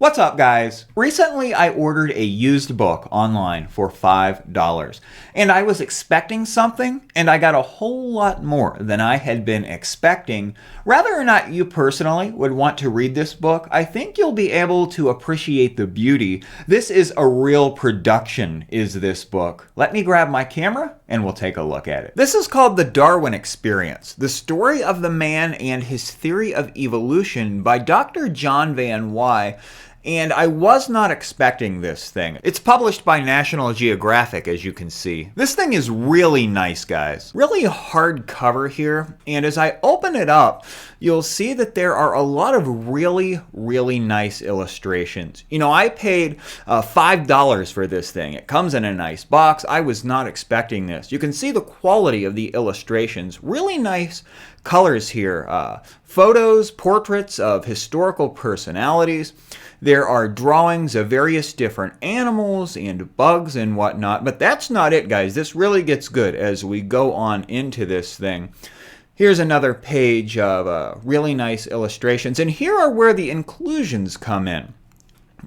What's up, guys? Recently, I ordered a used book online for $5, and I was expecting something, and I got a whole lot more than I had been expecting. Whether or not you personally would want to read this book, I think you'll be able to appreciate the beauty. This is a real production, is this book. Let me grab my camera, and we'll take a look at it. This is called The Darwin Experience, the story of the man and his theory of evolution by Dr. John Van Wy. And I was not expecting this thing. It's published by National Geographic, as you can see. This thing is really nice, guys. Really hard cover here, and as I open it up, you'll see that there are a lot of really nice illustrations. You know, I paid $5 for this thing. It comes in a nice box. I was not expecting this. You can see the quality of the illustrations. Really nice colors here. Photos, portraits of historical personalities. There are drawings of various different animals and bugs and whatnot, but that's not it, guys. This really gets good as we go on into this thing. Here's another page of really nice illustrations, and here are where the inclusions come in.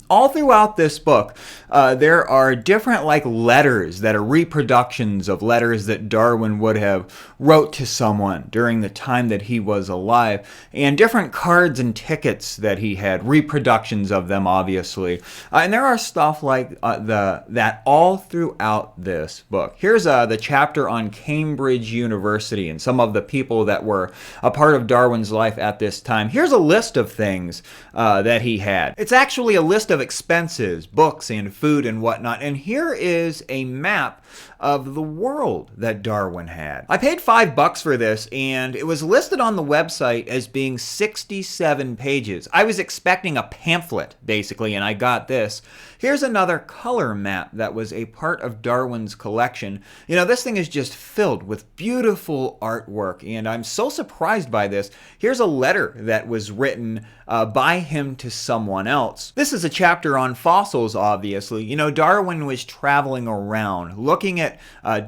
All throughout this book, there are different letters that are reproductions of letters that Darwin would have wrote to someone during the time that he was alive, and different cards and tickets that he had, reproductions of them, obviously. And there are stuff like that all throughout this book. Here's the chapter on Cambridge University and some of the people that were a part of Darwin's life at this time. Here's a list of things that he had. It's actually a list of expenses, books, and food and whatnot. And here is a map of the world that Darwin had. I paid $5 for this, and it was listed on the website as being 67 pages. I was expecting a pamphlet, basically, and I got this. Here's another color map that was a part of Darwin's collection. You know, this thing is just filled with beautiful artwork, and I'm so surprised by this. Here's a letter that was written by him to someone else. This is a chapter on fossils, obviously. You know, Darwin was traveling around, looking at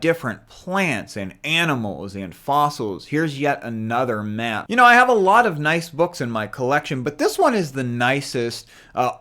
different plants and animals and fossils. Here's yet another map. You know, I have a lot of nice books in my collection, but this one is the nicest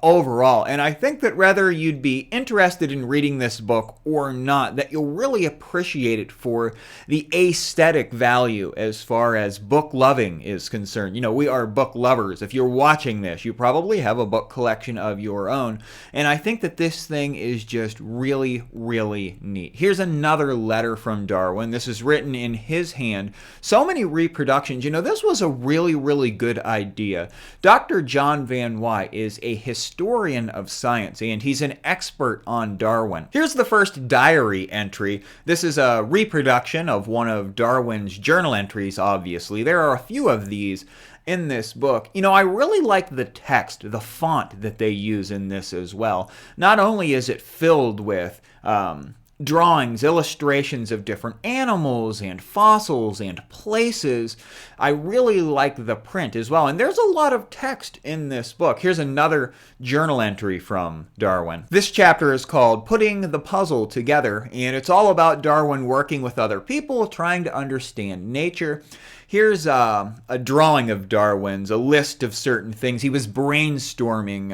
overall, and I think that whether you'd be interested in reading this book or not, that you'll really appreciate it for the aesthetic value as far as book loving is concerned. You know, we are book lovers. If you're watching this, you probably have a book collection of your own, and I think that this thing is just really neat. Here's another letter from Darwin. This is written in his hand. So many reproductions. You know, this was a really good idea. Dr. John Van Wy is a historian of science, and he's an expert on Darwin. Here's the first diary entry. This is a reproduction of one of Darwin's journal entries, obviously. There are a few of these in this book. You know, I really like the text, the font that they use in this as well. Not only is it filled with drawings, illustrations of different animals and fossils and places, I really like the print as well. And there's a lot of text in this book. Here's another journal entry from Darwin. This chapter is called Putting the Puzzle Together, and it's all about Darwin working with other people, trying to understand nature. Here's a drawing of Darwin's, a list of certain things. He was brainstorming.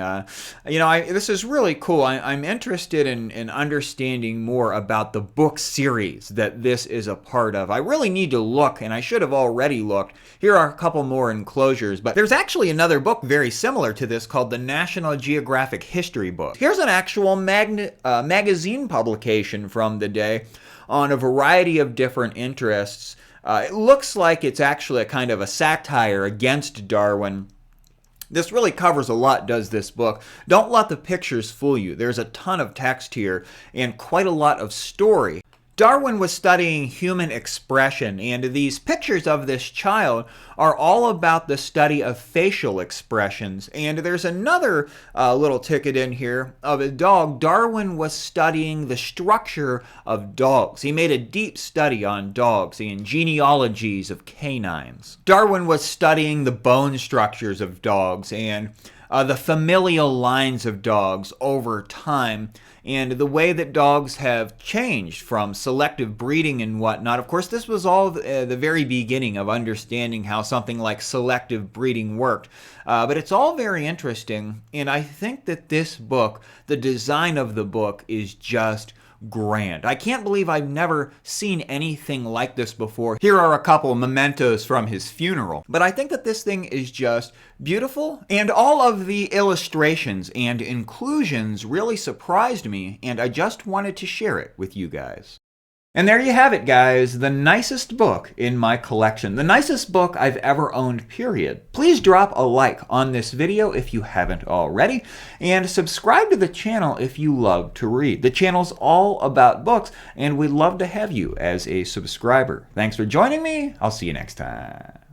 You know, this is really cool. I'm interested in understanding more about the book series that this is a part of. I really need to look, and I should have already looked. Here are a couple more enclosures, but there's actually another book very similar to this called the National Geographic History book. Here's an actual magazine publication from the day on a variety of different interests. It looks like it's actually a kind of a satire against Darwin. This really covers a lot, does this book. Don't let the pictures fool you. There's a ton of text here and quite a lot of story. Darwin was studying human expression, and these pictures of this child are all about the study of facial expressions. And there's another little ticket in here of a dog. Darwin was studying the structure of dogs. He made a deep study on dogs and genealogies of canines. Darwin was studying the bone structures of dogs and the familial lines of dogs over time, and the way that dogs have changed from selective breeding and whatnot. Of course, this was all the very beginning of understanding how something like selective breeding worked. But it's all very interesting, and I think that this book, the design of the book, is just grand. I can't believe I've never seen anything like this before. Here are a couple mementos from his funeral. But I think that this thing is just beautiful, and all of the illustrations and inclusions really surprised me, and I just wanted to share it with you guys. And there you have it, guys, the nicest book in my collection. The nicest book I've ever owned, period. Please drop a like on this video if you haven't already, and subscribe to the channel if you love to read. The channel's all about books, and we'd love to have you as a subscriber. Thanks for joining me. I'll see you next time.